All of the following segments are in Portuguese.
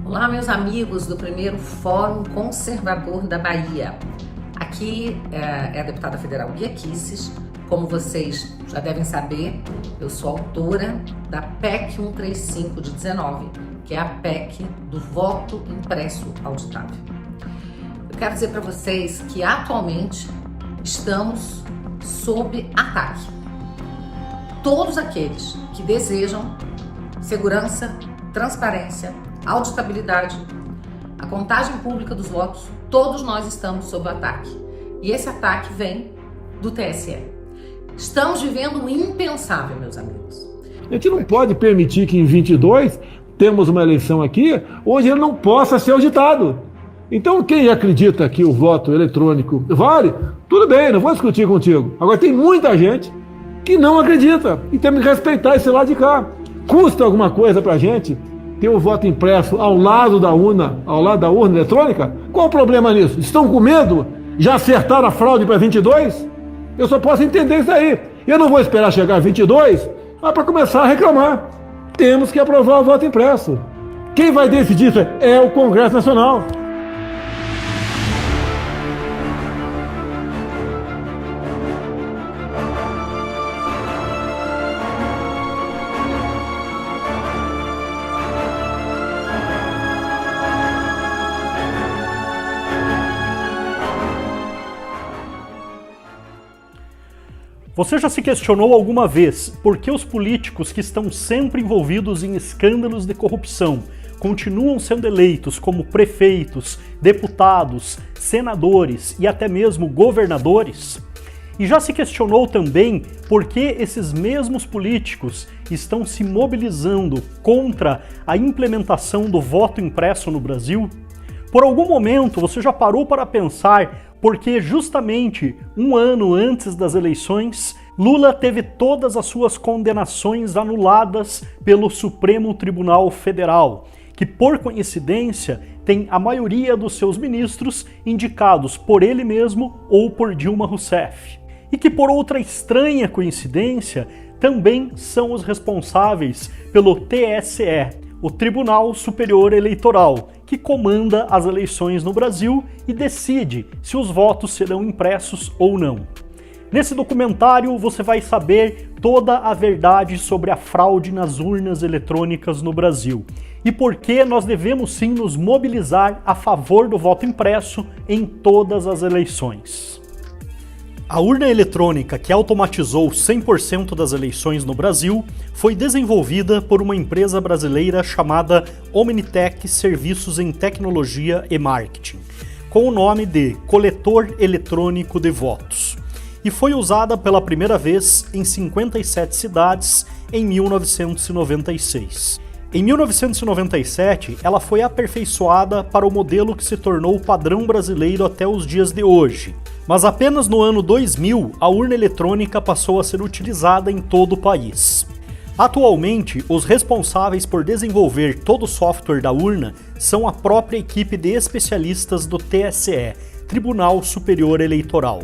Olá, meus amigos do primeiro Fórum Conservador da Bahia. Aqui é a deputada federal Bia Kicis. Como vocês já devem saber, eu sou autora da PEC 135 de 19, que é a PEC do voto impresso auditável. Eu quero dizer para vocês que atualmente estamos sob ataque. Todos aqueles que desejam segurança, transparência, auditabilidade, a contagem pública dos votos, todos nós estamos sob ataque. E esse ataque vem do TSE. Estamos vivendo um impensável, meus amigos. A gente não pode permitir que em 22 temos uma eleição aqui onde ele não possa ser auditado. Então quem acredita que o voto eletrônico vale, tudo bem, não vou discutir contigo. Agora tem muita gente que não acredita e temos que respeitar esse lado de cá. Custa alguma coisa pra gente ter o voto impresso ao lado da urna eletrônica? Qual o problema nisso? Estão com medo? Já acertaram a fraude para 22? Eu só posso entender isso aí. Eu não vou esperar chegar a 22 para começar a reclamar. Temos que aprovar o voto impresso. Quem vai decidir isso é o Congresso Nacional. Você já se questionou alguma vez por que os políticos que estão sempre envolvidos em escândalos de corrupção continuam sendo eleitos como prefeitos, deputados, senadores e até mesmo governadores? E já se questionou também por que esses mesmos políticos estão se mobilizando contra a implementação do voto impresso no Brasil? Por algum momento você já parou para pensar porque justamente um ano antes das eleições, Lula teve todas as suas condenações anuladas pelo Supremo Tribunal Federal, que por coincidência tem a maioria dos seus ministros indicados por ele mesmo ou por Dilma Rousseff. E que por outra estranha coincidência também são os responsáveis pelo TSE, o Tribunal Superior Eleitoral, que comanda as eleições no Brasil e decide se os votos serão impressos ou não. Nesse documentário você vai saber toda a verdade sobre a fraude nas urnas eletrônicas no Brasil e por que nós devemos sim nos mobilizar a favor do voto impresso em todas as eleições. A urna eletrônica que automatizou 100% das eleições no Brasil foi desenvolvida por uma empresa brasileira chamada Omnitec Serviços em Tecnologia e Marketing, com o nome de Coletor Eletrônico de Votos, e foi usada pela primeira vez em 57 cidades em 1996. Em 1997, ela foi aperfeiçoada para o modelo que se tornou o padrão brasileiro até os dias de hoje. Mas apenas no ano 2000, a urna eletrônica passou a ser utilizada em todo o país. Atualmente, os responsáveis por desenvolver todo o software da urna são a própria equipe de especialistas do TSE, Tribunal Superior Eleitoral.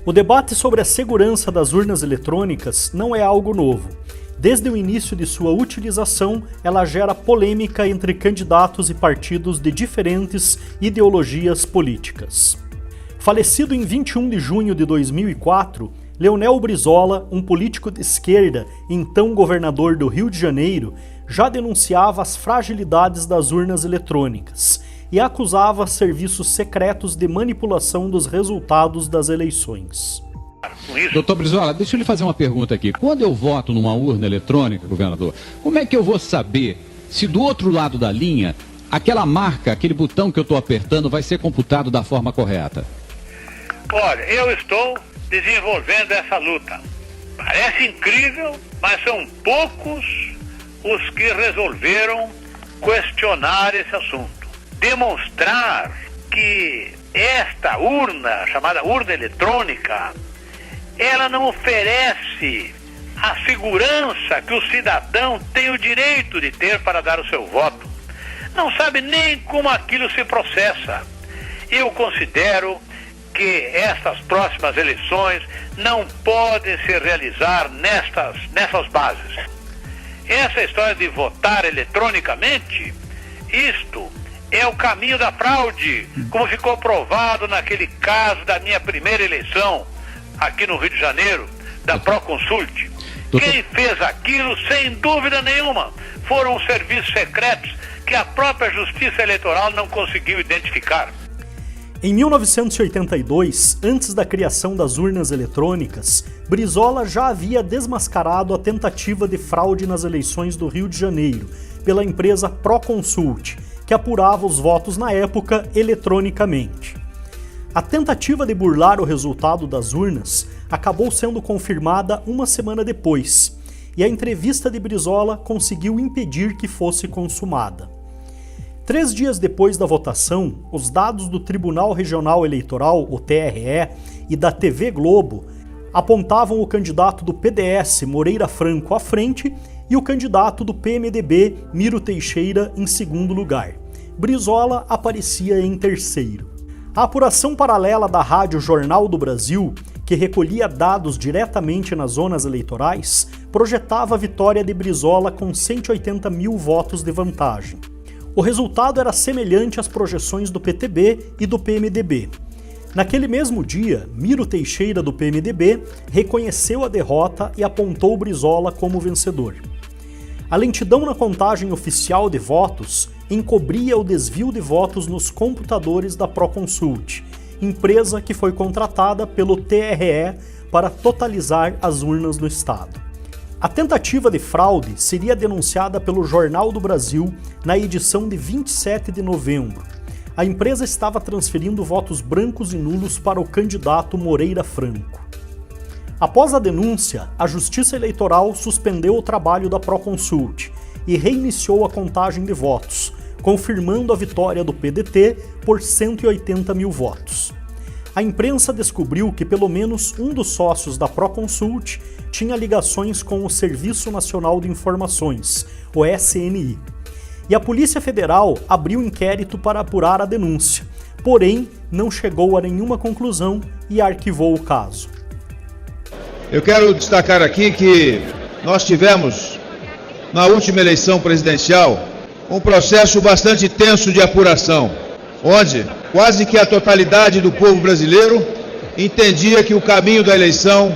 O debate sobre a segurança das urnas eletrônicas não é algo novo. Desde o início de sua utilização, ela gera polêmica entre candidatos e partidos de diferentes ideologias políticas. Falecido em 21 de junho de 2004, Leonel Brizola, um político de esquerda, então governador do Rio de Janeiro, já denunciava as fragilidades das urnas eletrônicas e acusava serviços secretos de manipulação dos resultados das eleições. Doutor Brizola, deixa eu lhe fazer uma pergunta aqui. Quando eu voto numa urna eletrônica, governador, como é que eu vou saber se do outro lado da linha, aquela marca, aquele botão que eu estou apertando vai ser computado da forma correta? Olha, eu estou desenvolvendo essa luta. Parece incrível, mas são poucos os que resolveram questionar esse assunto. Demonstrar que esta urna, chamada urna eletrônica, ela não oferece a segurança que o cidadão tem o direito de ter para dar o seu voto. Não sabe nem como aquilo se processa. Eu considero que estas próximas eleições não podem se realizar nessas bases. Essa história de votar eletronicamente, isto é o caminho da fraude, como ficou provado naquele caso da minha primeira eleição aqui no Rio de Janeiro, da Proconsult. Quem fez aquilo, sem dúvida nenhuma, foram os serviços secretos que a própria Justiça Eleitoral não conseguiu identificar. Em 1982, antes da criação das urnas eletrônicas, Brizola já havia desmascarado a tentativa de fraude nas eleições do Rio de Janeiro pela empresa Proconsult, que apurava os votos na época eletronicamente. A tentativa de burlar o resultado das urnas acabou sendo confirmada uma semana depois, e a entrevista de Brizola conseguiu impedir que fosse consumada. 3 dias depois da votação, os dados do Tribunal Regional Eleitoral, o TRE, e da TV Globo apontavam o candidato do PDS, Moreira Franco, à frente e o candidato do PMDB, Miro Teixeira, em segundo lugar. Brizola aparecia em terceiro. A apuração paralela da Rádio Jornal do Brasil, que recolhia dados diretamente nas zonas eleitorais, projetava a vitória de Brizola com 180 mil votos de vantagem. O resultado era semelhante às projeções do PTB e do PMDB. Naquele mesmo dia, Miro Teixeira, do PMDB, reconheceu a derrota e apontou Brizola como vencedor. A lentidão na contagem oficial de votos encobria o desvio de votos nos computadores da Proconsult, empresa que foi contratada pelo TRE para totalizar as urnas do estado. A tentativa de fraude seria denunciada pelo Jornal do Brasil na edição de 27 de novembro. A empresa estava transferindo votos brancos e nulos para o candidato Moreira Franco. Após a denúncia, a Justiça Eleitoral suspendeu o trabalho da Proconsult e reiniciou a contagem de votos, confirmando a vitória do PDT por 180 mil votos. A imprensa descobriu que pelo menos um dos sócios da Proconsult tinha ligações com o Serviço Nacional de Informações, o SNI. E a Polícia Federal abriu inquérito para apurar a denúncia, porém não chegou a nenhuma conclusão e arquivou o caso. Eu quero destacar aqui que nós tivemos, na última eleição presidencial, um processo bastante tenso de apuração, onde quase que a totalidade do povo brasileiro entendia que o caminho da eleição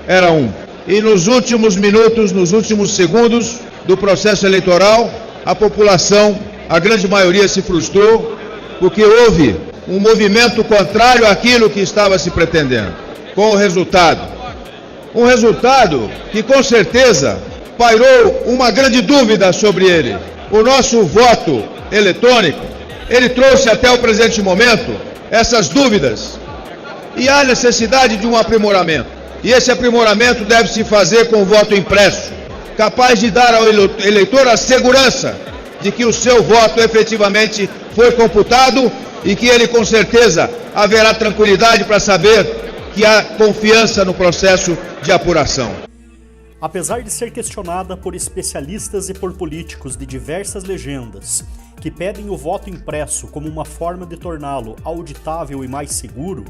era um. E nos últimos minutos, nos últimos segundos do processo eleitoral, a população, a grande maioria, se frustrou, porque houve um movimento contrário àquilo que estava se pretendendo, com o resultado. Um resultado que, com certeza, pairou uma grande dúvida sobre ele. O nosso voto eletrônico, ele trouxe até o presente momento essas dúvidas. E há necessidade de um aprimoramento. E esse aprimoramento deve se fazer com o voto impresso, capaz de dar ao eleitor a segurança de que o seu voto efetivamente foi computado e que ele, com certeza, haverá tranquilidade para saber que há confiança no processo de apuração. Apesar de ser questionada por especialistas e por políticos de diversas legendas, que pedem o voto impresso como uma forma de torná-lo auditável e mais seguro,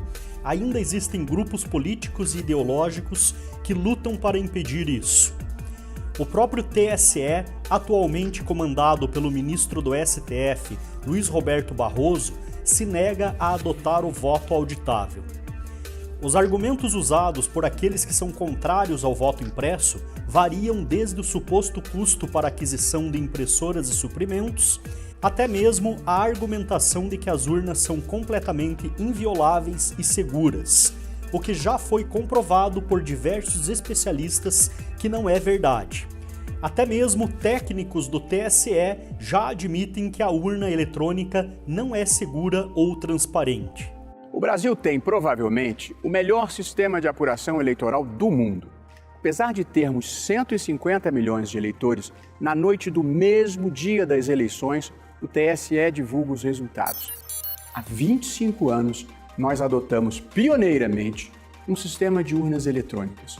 ainda existem grupos políticos e ideológicos que lutam para impedir isso. O próprio TSE, atualmente comandado pelo ministro do STF, Luiz Roberto Barroso, se nega a adotar o voto auditável. Os argumentos usados por aqueles que são contrários ao voto impresso variam desde o suposto custo para aquisição de impressoras e suprimentos, até mesmo a argumentação de que as urnas são completamente invioláveis e seguras, o que já foi comprovado por diversos especialistas que não é verdade. Até mesmo técnicos do TSE já admitem que a urna eletrônica não é segura ou transparente. O Brasil tem, provavelmente, o melhor sistema de apuração eleitoral do mundo. Apesar de termos 150 milhões de eleitores, na noite do mesmo dia das eleições, o TSE divulga os resultados. Há 25 anos, nós adotamos pioneiramente um sistema de urnas eletrônicas.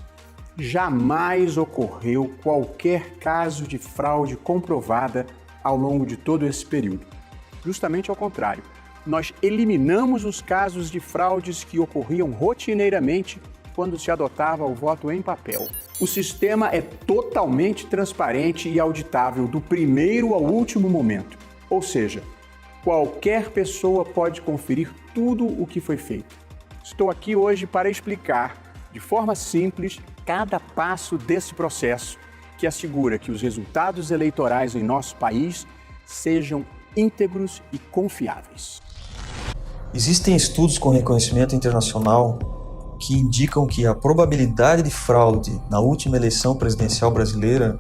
Jamais ocorreu qualquer caso de fraude comprovada ao longo de todo esse período. Justamente ao contrário. Nós eliminamos os casos de fraudes que ocorriam rotineiramente quando se adotava o voto em papel. O sistema é totalmente transparente e auditável do primeiro ao último momento. Ou seja, qualquer pessoa pode conferir tudo o que foi feito. Estou aqui hoje para explicar, de forma simples, cada passo desse processo que assegura que os resultados eleitorais em nosso país sejam íntegros e confiáveis. Existem estudos com reconhecimento internacional que indicam que a probabilidade de fraude na última eleição presidencial brasileira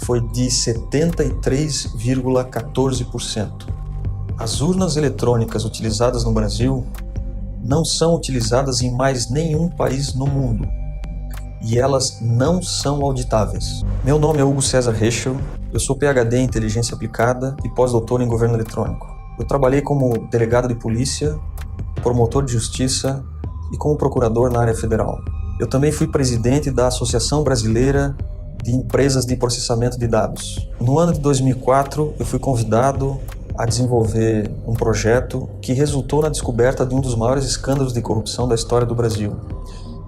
foi de 73,14%. As urnas eletrônicas utilizadas no Brasil não são utilizadas em mais nenhum país no mundo e elas não são auditáveis. Meu nome é Hugo César Reichel, eu sou PhD em Inteligência Aplicada e pós-doutor em Governo Eletrônico. Eu trabalhei como delegado de polícia, promotor de justiça e como procurador na área federal. Eu também fui presidente da Associação Brasileira de Empresas de Processamento de Dados. No ano de 2004, eu fui convidado a desenvolver um projeto que resultou na descoberta de um dos maiores escândalos de corrupção da história do Brasil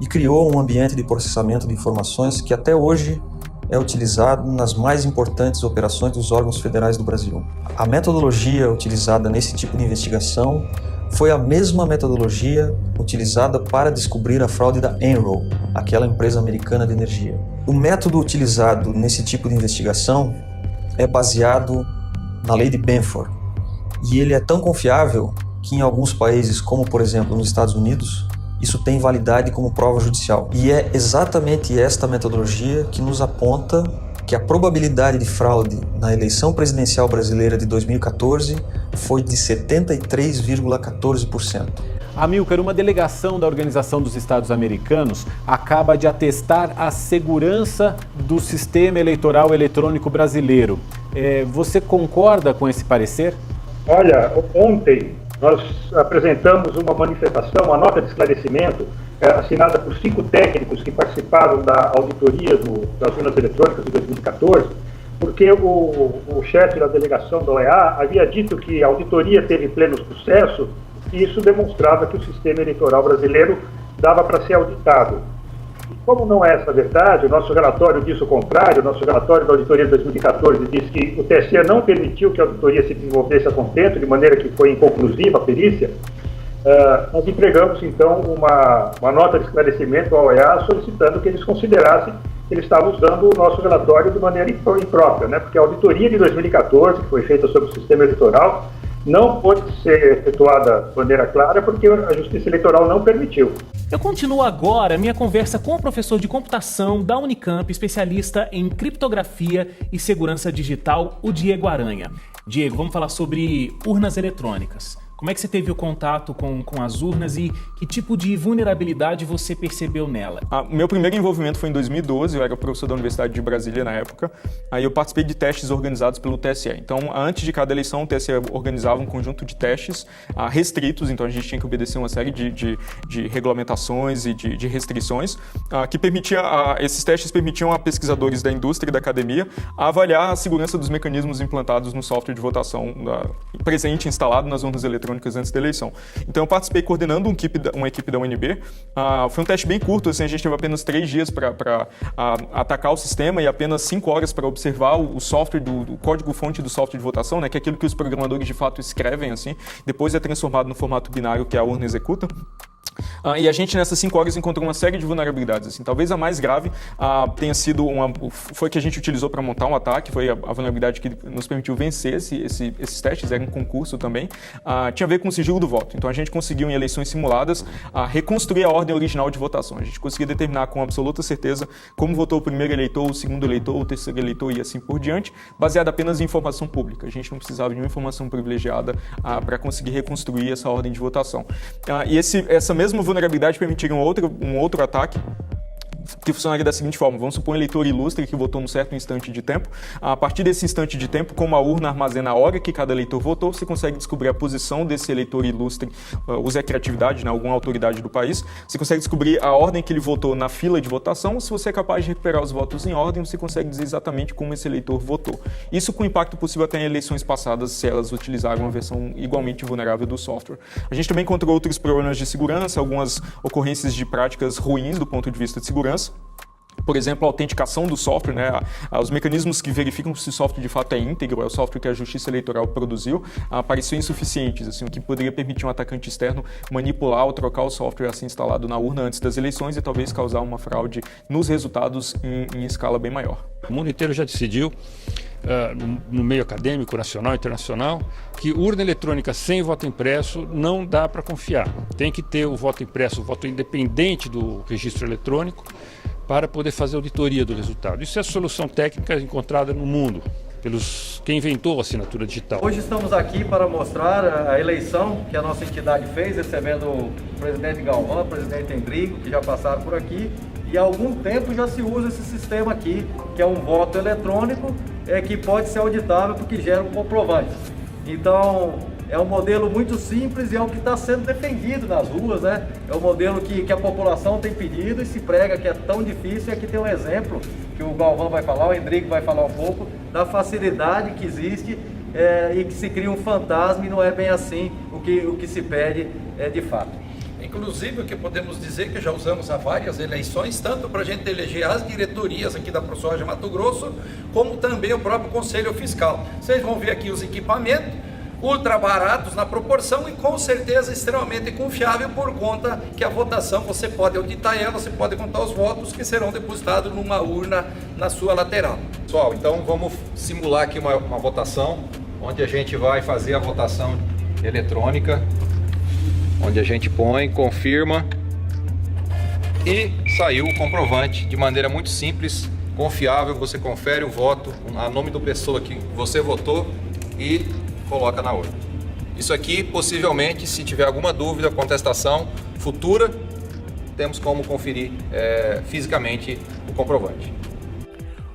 e criou um ambiente de processamento de informações que até hoje é utilizado nas mais importantes operações dos órgãos federais do Brasil. A metodologia utilizada nesse tipo de investigação foi a mesma metodologia utilizada para descobrir a fraude da Enron, aquela empresa americana de energia. O método utilizado nesse tipo de investigação é baseado na lei de Benford, e ele é tão confiável que em alguns países, como por exemplo nos Estados Unidos, isso tem validade como prova judicial. E é exatamente esta metodologia que nos aponta que a probabilidade de fraude na eleição presidencial brasileira de 2014 foi de 73,14%. Amílcar, uma delegação da Organização dos Estados Americanos acaba de atestar a segurança do sistema eleitoral eletrônico brasileiro. Você concorda com esse parecer? Olha, ontem nós apresentamos uma manifestação, uma nota de esclarecimento assinada por 5 técnicos que participaram da auditoria das urnas eletrônicas de 2014, porque o chefe da delegação da OEA havia dito que a auditoria teve pleno sucesso e isso demonstrava que o sistema eleitoral brasileiro dava para ser auditado. E como não é essa verdade, o nosso relatório diz o contrário, o nosso relatório da auditoria de 2014 diz que o TSE não permitiu que a auditoria se desenvolvesse a contento, de maneira que foi inconclusiva a perícia. Nós entregamos, então, uma nota de esclarecimento à OEA solicitando que eles considerassem que eles estavam usando o nosso relatório de maneira imprópria, né? Porque a auditoria de 2014, que foi feita sobre o sistema eleitoral, não pôde ser efetuada de maneira clara porque a Justiça Eleitoral não permitiu. Eu continuo agora minha conversa com o professor de computação da Unicamp, especialista em criptografia e segurança digital, o Diego Aranha. Diego, vamos falar sobre urnas eletrônicas. Como é que você teve o contato com as urnas e que tipo de vulnerabilidade você percebeu nela? Meu primeiro envolvimento foi em 2012, eu era professor da Universidade de Brasília na época. Aí eu participei de testes organizados pelo TSE. Então, antes de cada eleição, o TSE organizava um conjunto de testes restritos, então a gente tinha que obedecer uma série de regulamentações e de restrições que esses testes permitiam a pesquisadores da indústria e da academia avaliar a segurança dos mecanismos implantados no software de votação presente instalado nas urnas eletrônicas antes da eleição. Então eu participei coordenando uma equipe da UNB. Foi um teste bem curto, assim, a gente teve apenas 3 dias para atacar o sistema e apenas 5 horas para observar o software, o código-fonte do software de votação, né, que é aquilo que os programadores de fato escrevem, assim, depois é transformado no formato binário que a urna executa. E a gente nessas 5 horas encontrou uma série de vulnerabilidades. Assim, talvez a mais grave tenha sido foi que a gente utilizou para montar um ataque, foi a vulnerabilidade que nos permitiu vencer esses testes, era um concurso também, tinha a ver com o sigilo do voto. Então a gente conseguiu em eleições simuladas reconstruir a ordem original de votação. A gente conseguia determinar com absoluta certeza como votou o primeiro eleitor, o segundo eleitor, o terceiro eleitor e assim por diante, baseado apenas em informação pública. A gente não precisava de nenhuma informação privilegiada para conseguir reconstruir essa ordem de votação. E essa mesma vulnerabilidade permitiria um outro ataque que funcionaria da seguinte forma: vamos supor um eleitor ilustre que votou num certo instante de tempo. A partir desse instante de tempo, como a urna armazena a hora que cada eleitor votou, você consegue descobrir a posição desse eleitor ilustre, use a criatividade, né, alguma autoridade do país, você consegue descobrir a ordem que ele votou na fila de votação. Se você é capaz de recuperar os votos em ordem, você consegue dizer exatamente como esse eleitor votou. Isso com impacto possível até em eleições passadas, se elas utilizaram uma versão igualmente vulnerável do software. A gente também encontrou outros problemas de segurança, algumas ocorrências de práticas ruins do ponto de vista de segurança. por exemplo, a autenticação do software, né? Os mecanismos que verificam se o software de fato é íntegro, é o software que a Justiça Eleitoral produziu, pareciam insuficientes, assim, o que poderia permitir um atacante externo manipular ou trocar o software assim instalado na urna antes das eleições e talvez causar uma fraude nos resultados em escala bem maior. O mundo inteiro já decidiu, no meio acadêmico, nacional e internacional, que urna eletrônica sem voto impresso não dá para confiar. Tem que ter o voto impresso, o voto independente do registro eletrônico, para poder fazer auditoria do resultado. Isso é a solução técnica encontrada no mundo, quem inventou a assinatura digital. Hoje estamos aqui para mostrar a eleição que a nossa entidade fez, recebendo o presidente Galvão, o presidente Endrigo, que já passaram por aqui, e há algum tempo já se usa esse sistema aqui, que é um voto eletrônico, que pode ser auditável porque gera um comprovante. Então, é um modelo muito simples e é o que está sendo defendido nas ruas, né? É um modelo que a população tem pedido e se prega que é tão difícil. E aqui tem um exemplo que o Galvão vai falar, o Endrigo vai falar um pouco, da facilidade que existe e que se cria um fantasma e não é bem assim o que se pede de fato. Inclusive, o que podemos dizer que já usamos há várias eleições, tanto para a gente eleger as diretorias aqui da ProSoja Mato Grosso, como também o próprio Conselho Fiscal. Vocês vão ver aqui os equipamentos, ultra baratos na proporção e com certeza extremamente confiável por conta que a votação você pode auditar ela, você pode contar os votos que serão depositados numa urna na sua lateral. Pessoal, então vamos simular aqui uma votação, onde a gente vai fazer a votação eletrônica, onde a gente põe, confirma e saiu o comprovante de maneira muito simples, confiável. Você confere o voto, a nome da pessoa que você votou e coloca na urna. Isso aqui, possivelmente, se tiver alguma dúvida, contestação futura, temos como conferir fisicamente o comprovante.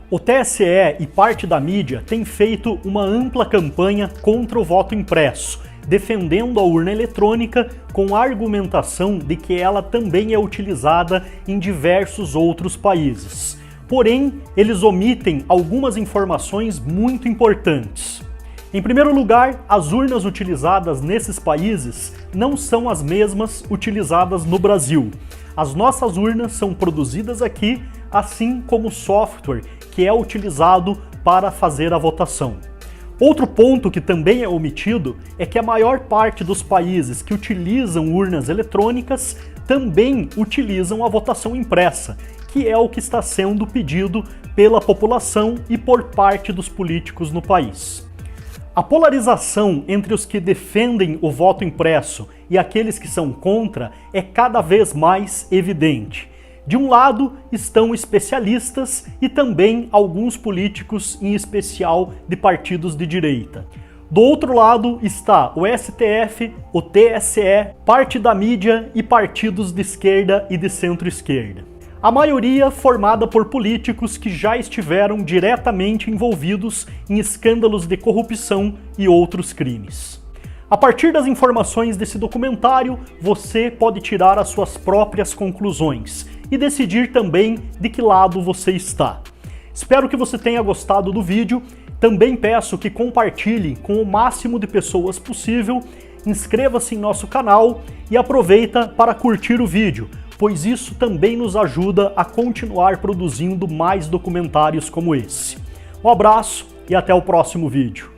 O TSE e parte da mídia têm feito uma ampla campanha contra o voto impresso, defendendo a urna eletrônica com a argumentação de que ela também é utilizada em diversos outros países. Porém, eles omitem algumas informações muito importantes. Em primeiro lugar, as urnas utilizadas nesses países não são as mesmas utilizadas no Brasil. As nossas urnas são produzidas aqui, assim como o software que é utilizado para fazer a votação. Outro ponto que também é omitido é que a maior parte dos países que utilizam urnas eletrônicas também utilizam a votação impressa, que é o que está sendo pedido pela população e por parte dos políticos no país. A polarização entre os que defendem o voto impresso e aqueles que são contra é cada vez mais evidente. De um lado estão especialistas e também alguns políticos, em especial de partidos de direita. Do outro lado está o STF, o TSE, parte da mídia e partidos de esquerda e de centro-esquerda. A maioria formada por políticos que já estiveram diretamente envolvidos em escândalos de corrupção e outros crimes. A partir das informações desse documentário, você pode tirar as suas próprias conclusões e decidir também de que lado você está. Espero que você tenha gostado do vídeo. Também peço que compartilhe com o máximo de pessoas possível, inscreva-se em nosso canal e aproveita para curtir o vídeo, pois isso também nos ajuda a continuar produzindo mais documentários como esse. Um abraço e até o próximo vídeo.